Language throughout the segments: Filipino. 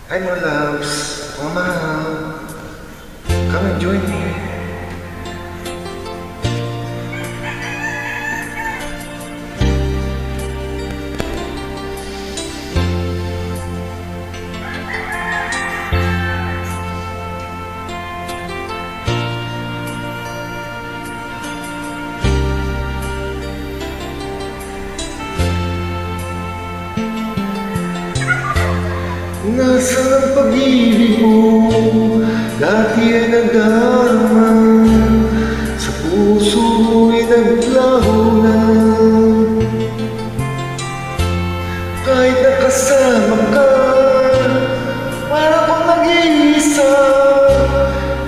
Hi mga loves, mga mahal. Come and join me. Nasaan ang pag-ibig mo? Dati ay nagdarama, sa puso mo'y naglaho na. Kahit nakasama ka, para kang nag-iisa.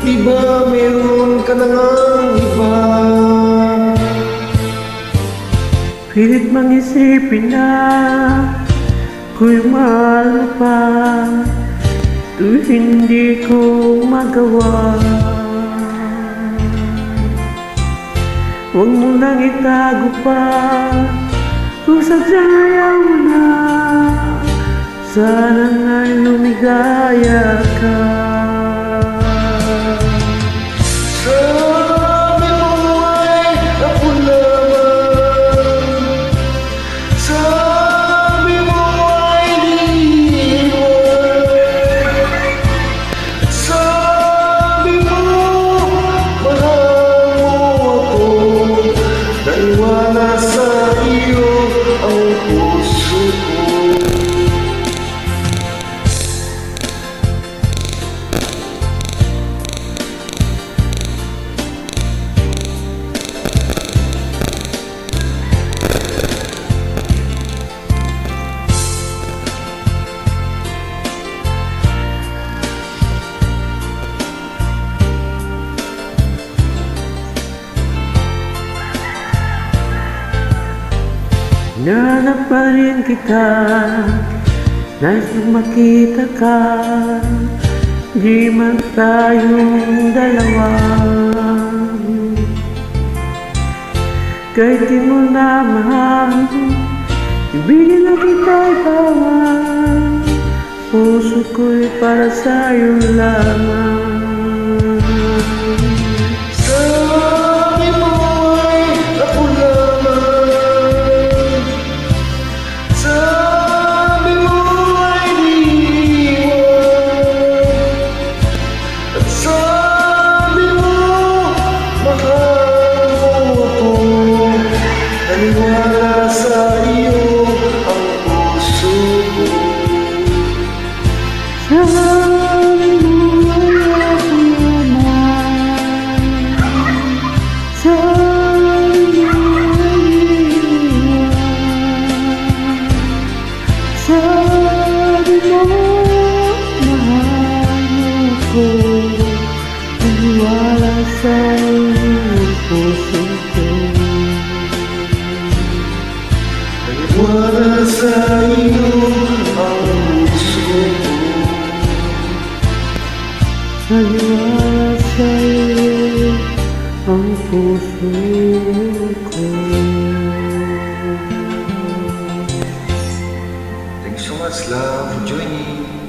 Di ba meron ka na ngang iba? Pilit mang isipin na ako'y mahal mo pa, ito'y hindi ko magawa. Huwag mo nang itago pa, kung sadyang ayaw mo na, sana nga'y lumigaya ka. Sabi mo ay ako lamang, sabi mo ay liwan, sabi mo mahal mo ako, naniwala sa iyo ang puso ko. Hinanap pa rin kita, nais nang makita ka, di man tayong dalawa. Kahit di mo na mahal, ibigin na kita'y bawal, puso ko'y para sa'yo lamang. Sabi mo ay ako lamang, sabi mo ay liwan, at sabi mo mahal mo ako, naniwala sa iyo ang puso ko. Sabi mo ay ako naman, sabi mo ay iwan, sabi mo mahal mo ko, naniwala sa iyong puso ko. Naniwala sa iyo ang puso ko. Naniwala sa iyo ang puso ko. Thank you so much, love, for joining.